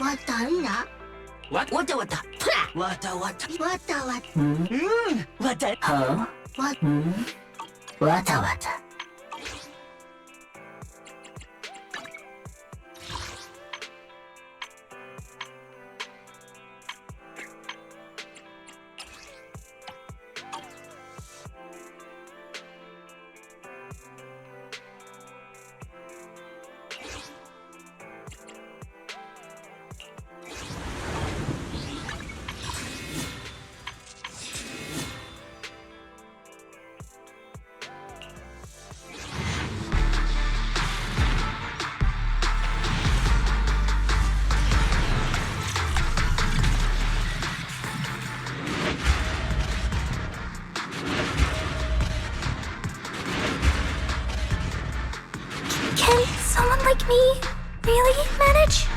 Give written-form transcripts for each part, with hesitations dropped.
わたんだ。わたわた。ふら。わたわた。わたわた。わた。はわ、わたわた。Can someone like me really manage?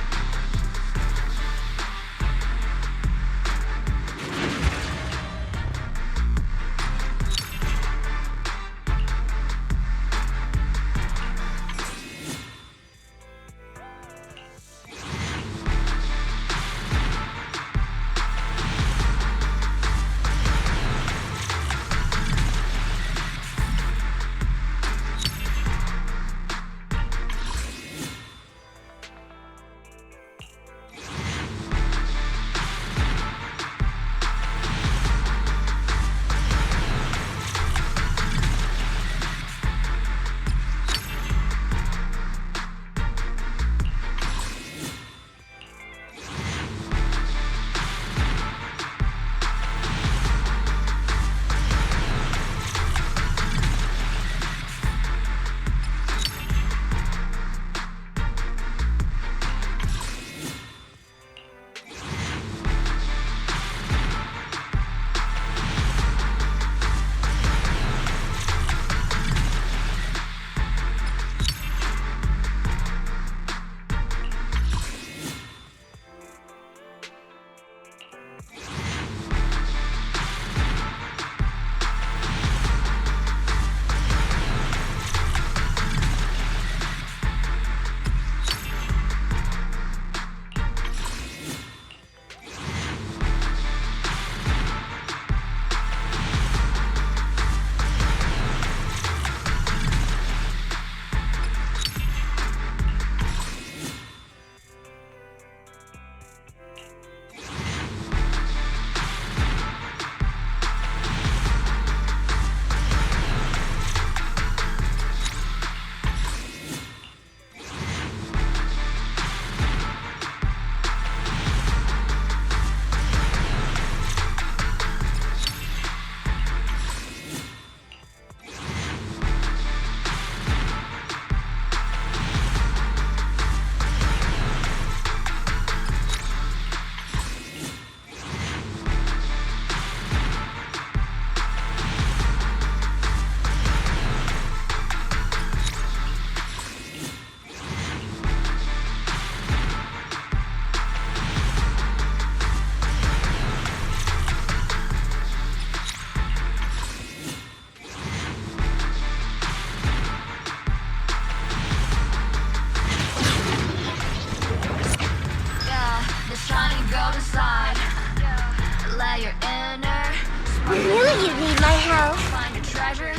I knew you'd need my help. Find a treasure,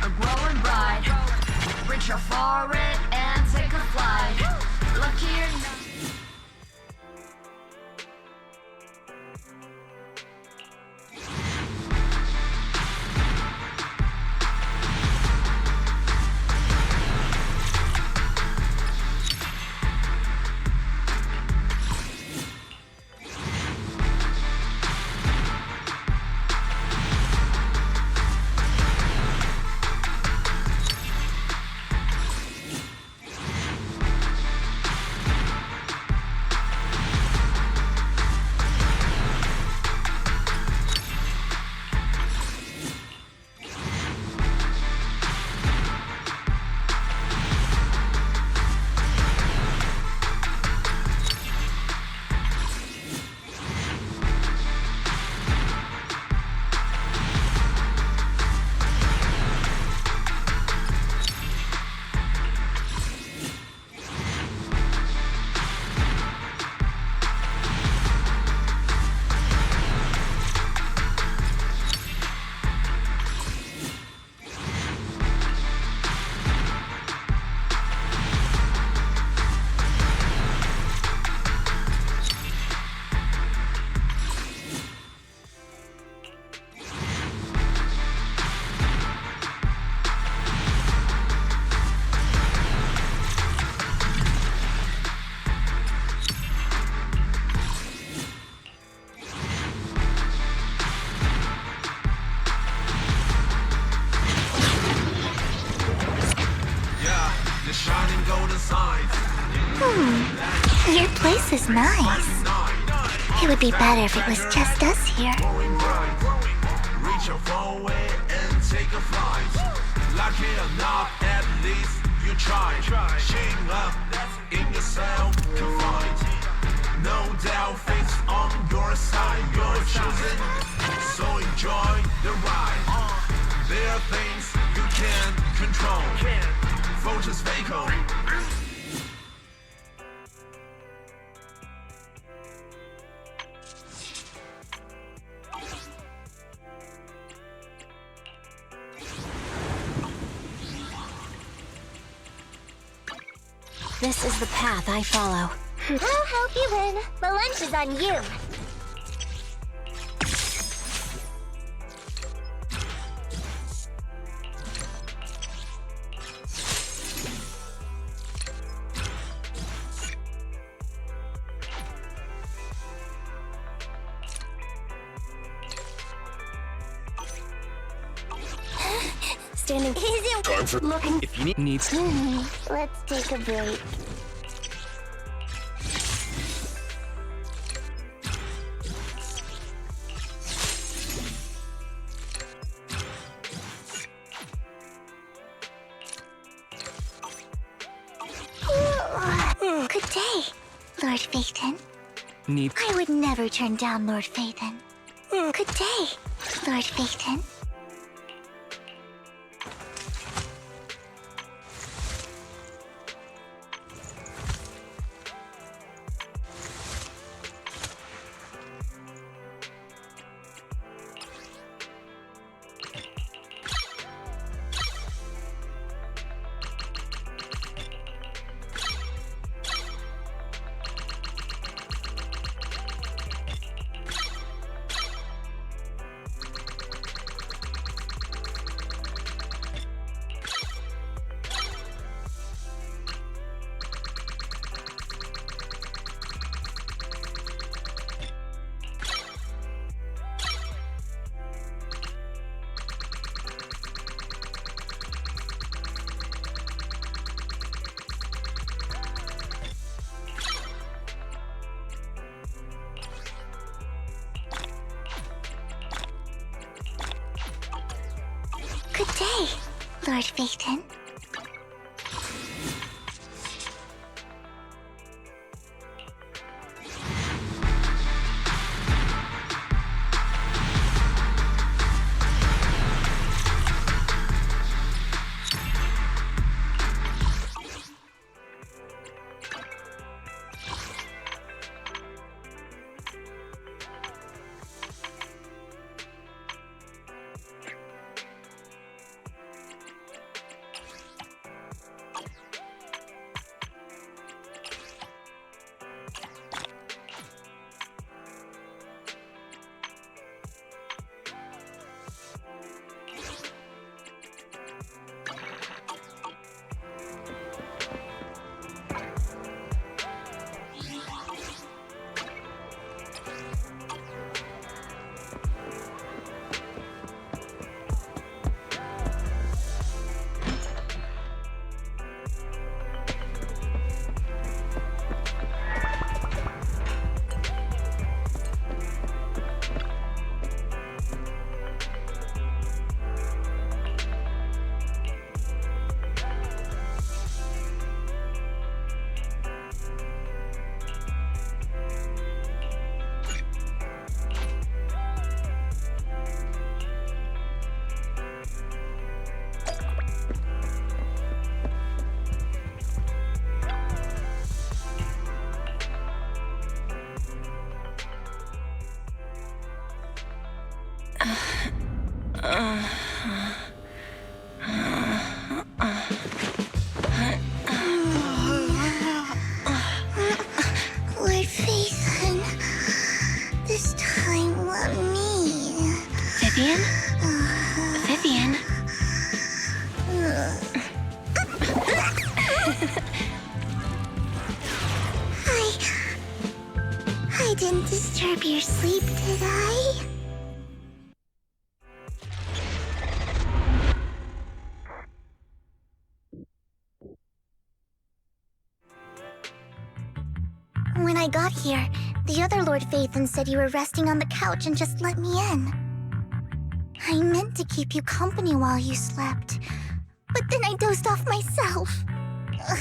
a growing bride. Reach out for it and take a flight. Lucky or not. Your place is nice. It would be better if it was just us here. Reach your phone way and take a flight. Lucky or not, at least you tried. Shing up in yourself to find. No doubt fate's on your side. You're choosing, so enjoy the ride. There are things you can't control. Voters fatal. This is the path I follow. I'll help you win. The lunch is on you. Standing easy. Time for Looking. If you need Let's take a break. Good day, Lord Phaethon. need I would never turn down Lord Phaethon. Good day, Lord Phaethon. Good day, Lord Phaethon. Lord Phaethon, this time let me. Vivian? Vivian? I didn't disturb your sleep, did I? When I got here, the other Lord Phaethon said you were resting on the couch and just let me in. I meant to keep you company while you slept, but then I dozed off myself. Ugh.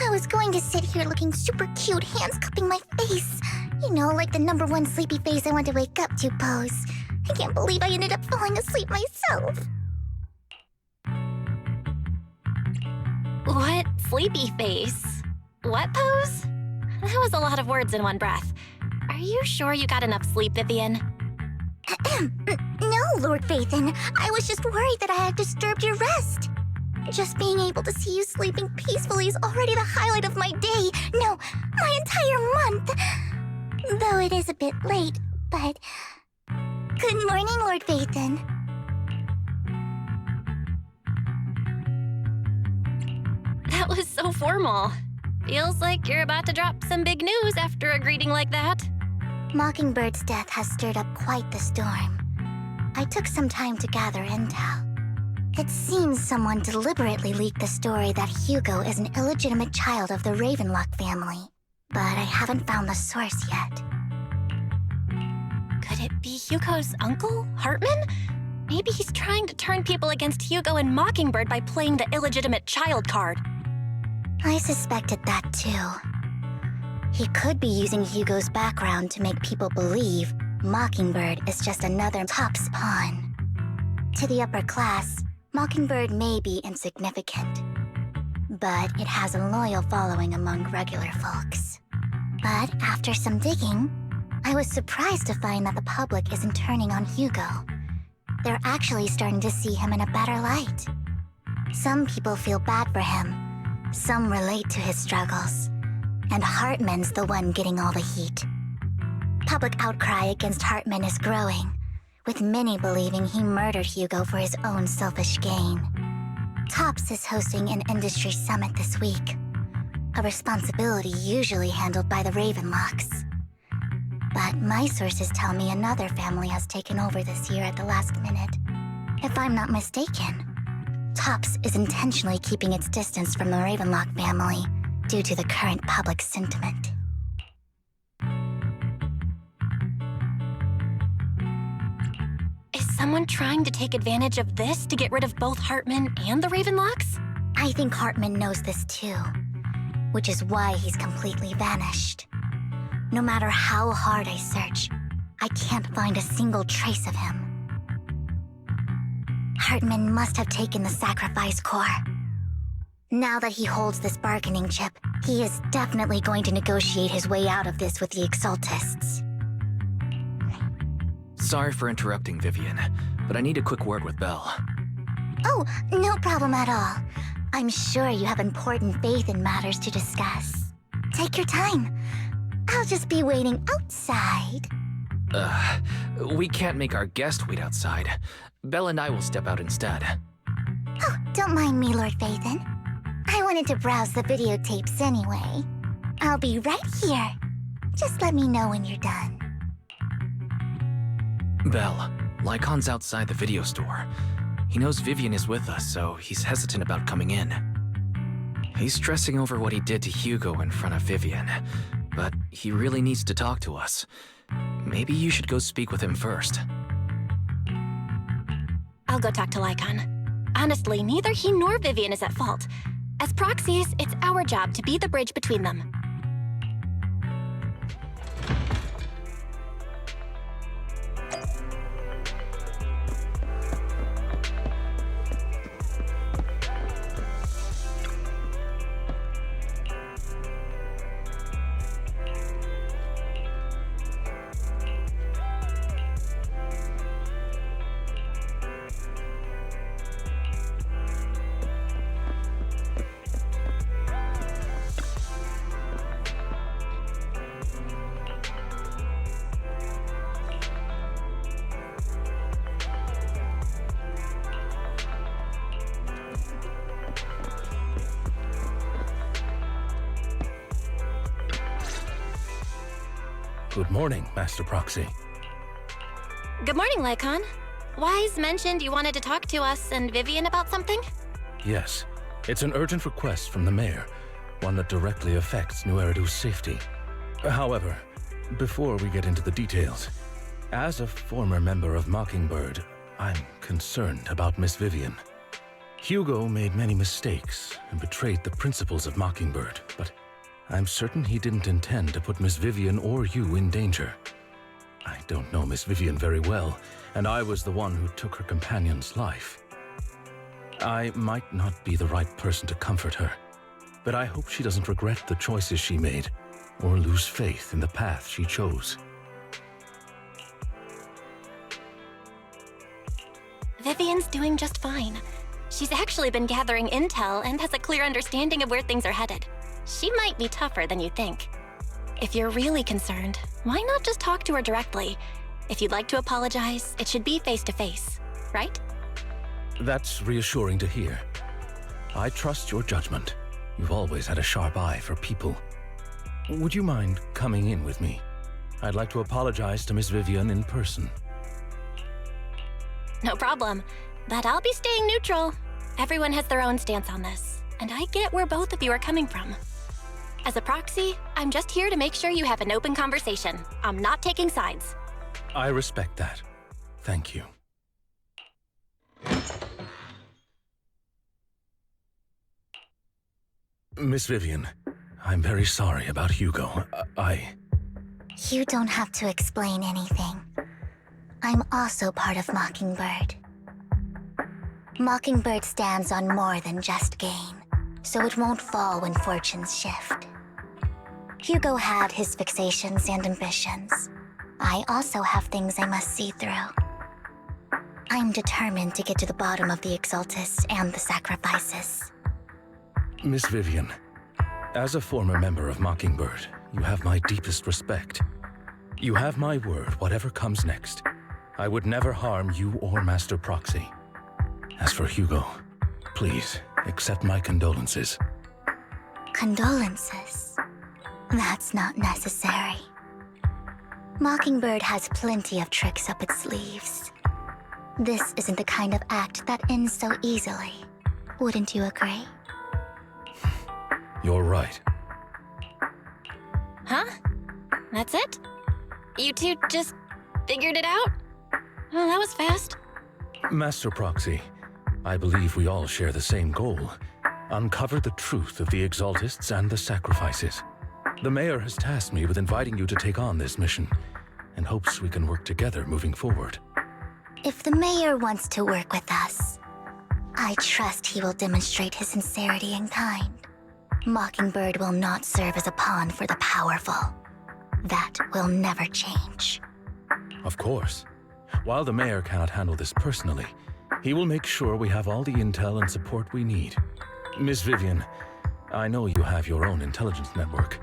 I was going to sit here looking super cute, hands cupping my face. You know, like the #1 sleepy face I want to wake up to pose. I can't believe I ended up falling asleep myself. What sleepy face? What pose? That was a lot of words in one breath. Are you sure you got enough sleep, Vivian? No, Lord Phaethon. I was just worried that I had disturbed your rest. Just being able to see you sleeping peacefully is already the highlight of my day. No, my entire month. Though it is a bit late, but... Good morning, Lord Phaethon. That was so formal. Feels like you're about to drop some big news after a greeting like that. Mockingbird's death has stirred up quite the storm. I took some time to gather intel. It seems someone deliberately leaked the story that Hugo is an illegitimate child of the Ravenlock family, but I haven't found the source yet. Could it be Hugo's uncle, Hartman? Maybe he's trying to turn people against Hugo and Mockingbird by playing the illegitimate child card. I suspected that too. He could be using Hugo's background to make people believe Mockingbird is just another Top's pawn. To the upper class, Mockingbird may be insignificant, but it has a loyal following among regular folks. But after some digging, I was surprised to find that the public isn't turning on Hugo. They're actually starting to see him in a better light. Some people feel bad for him, some relate to his struggles, and Hartman's the one getting all the heat. Public outcry against Hartman is growing, with many believing he murdered Hugo for his own selfish gain. Tops is hosting an industry summit this week, a responsibility usually handled by the Ravenlocks. But my sources tell me another family has taken over this year at the last minute. If I'm not mistaken, Tops is intentionally keeping its distance from the Ravenlock family due to the current public sentiment. Is someone trying to take advantage of this to get rid of both Hartman and the Ravenlocks? I think Hartman knows this too, which is why he's completely vanished. No matter how hard I search, I can't find a single trace of him. Hartman must have taken the sacrifice core. Now that he holds this bargaining chip, he is definitely going to negotiate his way out of this with the Exaltists. Sorry for interrupting, Vivian, but I need a quick word with Belle. Oh, no problem at all. I'm sure you have important faith in matters to discuss. Take your time. I'll just be waiting outside. We can't make our guest wait outside. Belle and I will step out instead. Oh, don't mind me, Lord Phaethon. I wanted to browse the videotapes anyway. I'll be right here. Just let me know when you're done. Belle, Lycon's outside the video store. He knows Vivian is with us, so he's hesitant about coming in. He's stressing over what he did to Hugo in front of Vivian, but he really needs to talk to us. Maybe you should go speak with him first. I'll go talk to Lycon. Honestly, neither he nor Vivian is at fault. As proxies, it's our job to be the bridge between them. Good morning, Master Proxy. Good morning, Lycon. Wise mentioned you wanted to talk to us and Vivian about something? Yes, it's an urgent request from the mayor, one that directly affects New Eridu's safety. However, before we get into the details, as a former member of Mockingbird, I'm concerned about Miss Vivian. Hugo made many mistakes and betrayed the principles of Mockingbird, but I'm certain he didn't intend to put Miss Vivian or you in danger. I don't know Miss Vivian very well, and I was the one who took her companion's life. I might not be the right person to comfort her, but I hope she doesn't regret the choices she made or lose faith in the path she chose. Vivian's doing just fine. She's actually been gathering intel and has a clear understanding of where things are headed. She might be tougher than you think. If you're really concerned, why not just talk to her directly? If you'd like to apologize, it should be face-to-face, right? That's reassuring to hear. I trust your judgment. You've always had a sharp eye for people. Would you mind coming in with me? I'd like to apologize to Miss Vivian in person. No problem, but I'll be staying neutral. Everyone has their own stance on this, and I get where both of you are coming from. As a proxy, I'm just here to make sure you have an open conversation. I'm not taking sides. I respect that. Thank you. Miss Vivian, I'm very sorry about Hugo. You don't have to explain anything. I'm also part of Mockingbird. Mockingbird stands on more than just gain, so it won't fall when fortunes shift. Hugo had his fixations and ambitions. I also have things I must see through. I'm determined to get to the bottom of the Exaltists and the sacrifices. Miss Vivian, as a former member of Mockingbird, you have my deepest respect. You have my word, whatever comes next. I would never harm you or Master Proxy. As for Hugo, please accept my condolences. Condolences? That's not necessary. Mockingbird has plenty of tricks up its sleeves. This isn't the kind of act that ends so easily. Wouldn't you agree? You're right. Huh? That's it? You two just figured it out? Oh, that was fast. Master Proxy, I believe we all share the same goal. Uncover the truth of the Exaltists and the sacrifices. The Mayor has tasked me with inviting you to take on this mission, and hopes we can work together moving forward. If the Mayor wants to work with us, I trust he will demonstrate his sincerity in kind. Mockingbird will not serve as a pawn for the powerful. That will never change. Of course. While the Mayor cannot handle this personally, he will make sure we have all the intel and support we need. Miss Vivian, I know you have your own intelligence network,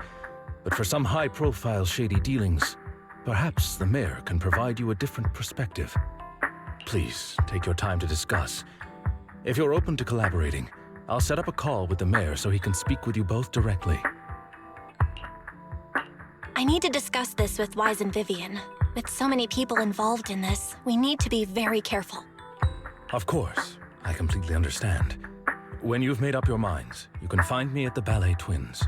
but for some high-profile shady dealings, perhaps the Mayor can provide you a different perspective. Please, take your time to discuss. If you're open to collaborating, I'll set up a call with the Mayor so he can speak with you both directly. I need to discuss this with Wise and Vivian. With so many people involved in this, we need to be very careful. Of course, I completely understand. When you've made up your minds, you can find me at the Ballet Twins.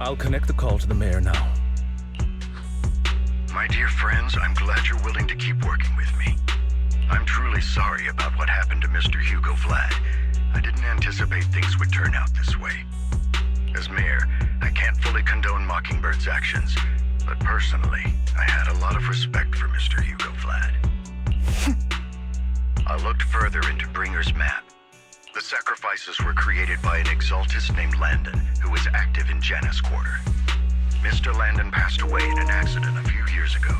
I'll connect the call to the Mayor now. My dear friends, I'm glad you're willing to keep working with me. I'm truly sorry about what happened to Mr. Hugo Vlad. I didn't anticipate things would turn out this way. As mayor, I can't fully condone Mockingbird's actions, but personally, I had a lot of respect for Mr. Hugo Vlad. I looked further into Bringer's map. The sacrifices were created by an exaltist named Landon, who was active in Janus Quarter. Mr. Landon passed away in an accident a few years ago.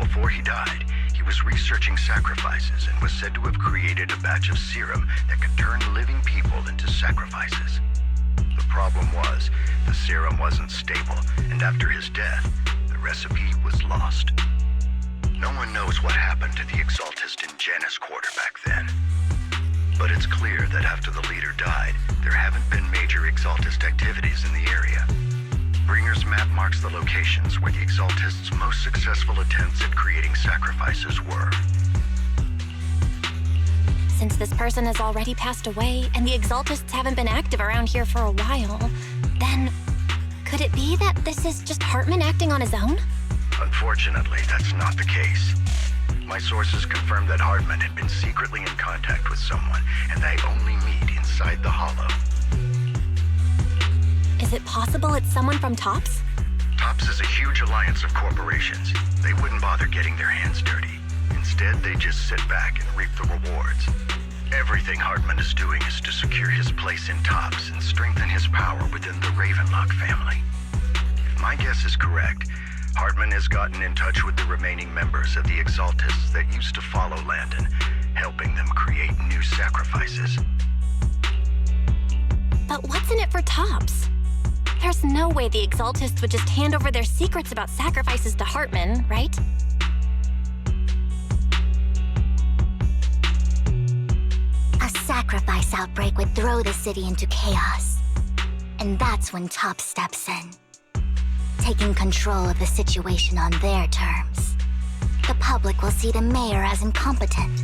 Before he died, he was researching sacrifices and was said to have created a batch of serum that could turn living people into sacrifices. The problem was, the serum wasn't stable, and after his death, the recipe was lost. No one knows what happened to the exaltist in Janus Quarter back then. But it's clear that after the leader died, there haven't been major exaltist activities in the area. Bringer's map marks the locations where the exaltists' most successful attempts at creating sacrifices were. Since this person has already passed away and the exaltists haven't been active around here for a while, then could it be that this is just Hartman acting on his own? Unfortunately, that's not the case. My sources confirmed that Hartman had been secretly in contact with someone, and they only meet inside the Hollow. Is it possible it's someone from TOPS? TOPS is a huge alliance of corporations. They wouldn't bother getting their hands dirty. Instead, they just sit back and reap the rewards. Everything Hartman is doing is to secure his place in TOPS and strengthen his power within the Ravenlock family. If my guess is correct, Hartman has gotten in touch with the remaining members of the Exaltists that used to follow Landon, helping them create new sacrifices. But what's in it for TOPS? There's no way the Exaltists would just hand over their secrets about sacrifices to Hartman, right? A sacrifice outbreak would throw the city into chaos. And that's when TOPS steps in, taking control of the situation on their terms. The public will see the mayor as incompetent,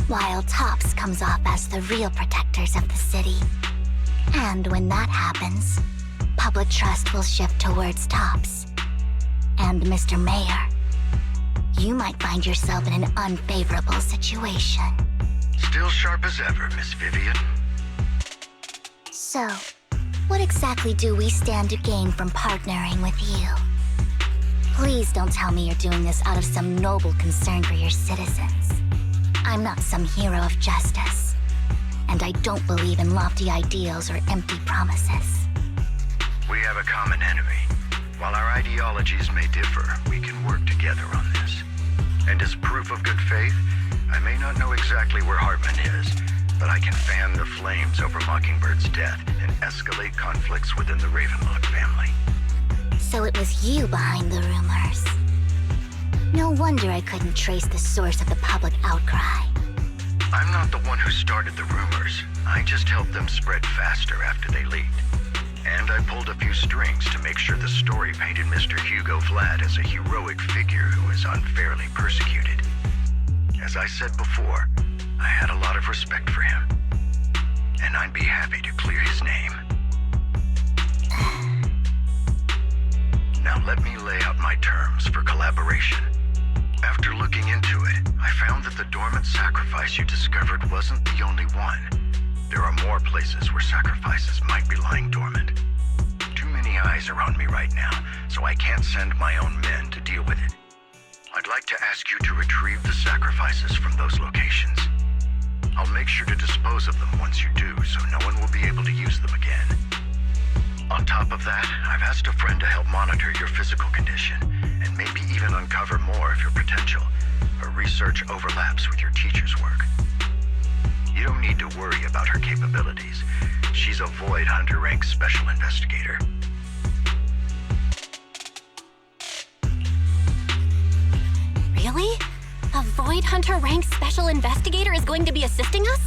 while TOPS comes off as the real protectors of the city. And when that happens, public trust will shift towards TOPS. And Mr. Mayor, you might find yourself in an unfavorable situation. Still sharp as ever, Miss Vivian. So, what exactly do we stand to gain from partnering with you? Please don't tell me you're doing this out of some noble concern for your citizens. I'm not some hero of justice, and I don't believe in lofty ideals or empty promises. We have a common enemy. While our ideologies may differ, we can work together on this. And as proof of good faith, I may not know exactly where Hartman is, but I can fan the flames over Mockingbird's death and escalate conflicts within the Ravenlock family. So it was you behind the rumors. No wonder I couldn't trace the source of the public outcry. I'm not the one who started the rumors. I just helped them spread faster after they leaked. And I pulled a few strings to make sure the story painted Mr. Hugo Vlad as a heroic figure who was unfairly persecuted. As I said before, I had a lot of respect for him. And I'd be happy to clear his name. Now let me lay out my terms for collaboration. After looking into it, I found that the dormant sacrifice you discovered wasn't the only one. There are more places where sacrifices might be lying dormant. Too many eyes are on me right now, so I can't send my own men to deal with it. I'd like to ask you to retrieve the sacrifices from those locations. I'll make sure to dispose of them once you do, so no one will be able to use them again. On top of that, I've asked a friend to help monitor your physical condition, and maybe even uncover more of your potential. Her research overlaps with your teacher's work. You don't need to worry about her capabilities. She's a Void Hunter rank special investigator. Really? A Void Hunter rank special investigator is going to be assisting us?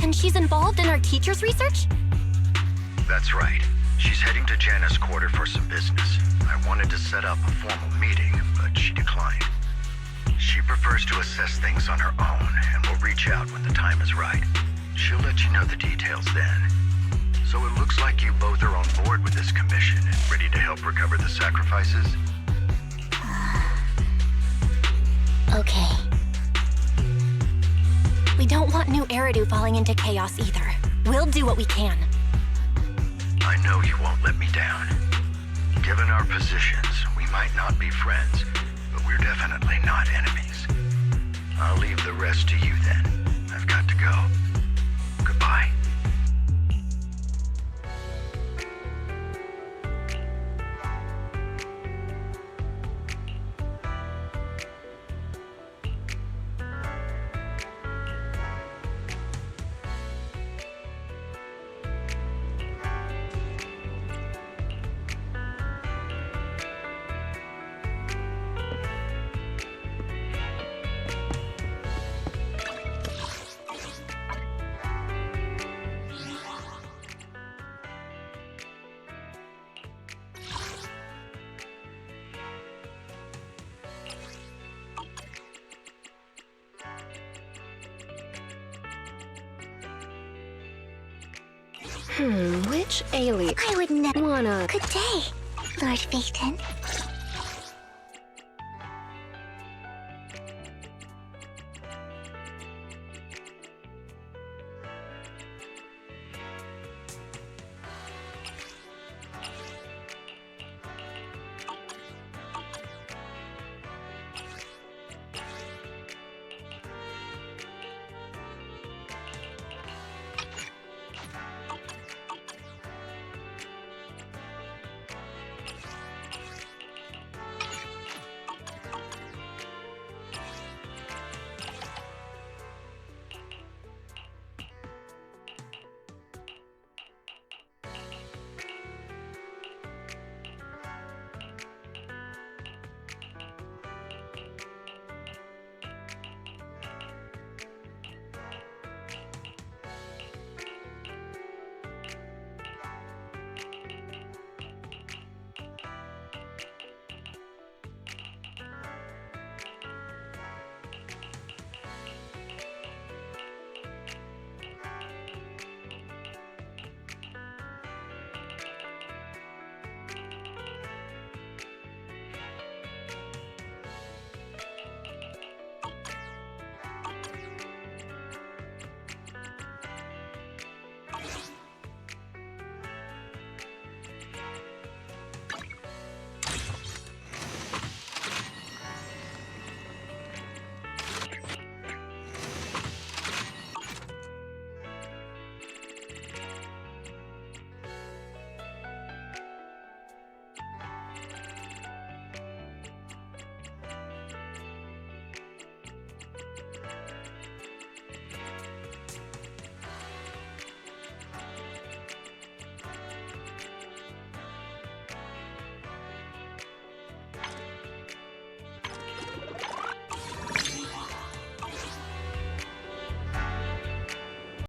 And she's involved in our teacher's research? That's right. She's heading to Janus Quarter for some business. I wanted to set up a formal meeting, but she declined. She prefers to assess things on her own, and will reach out when the time is right. She'll let you know the details then. So it looks like you both are on board with this commission and ready to help recover the sacrifices? Okay. We don't want New Eridu falling into chaos either. We'll do what we can. I know you won't let me down. Given our positions, we might not be friends, but we're definitely not enemies. I'll leave the rest to you then. I've got to go. Goodbye. Which alien? I would never Wanna... Good day, Lord Phaeton.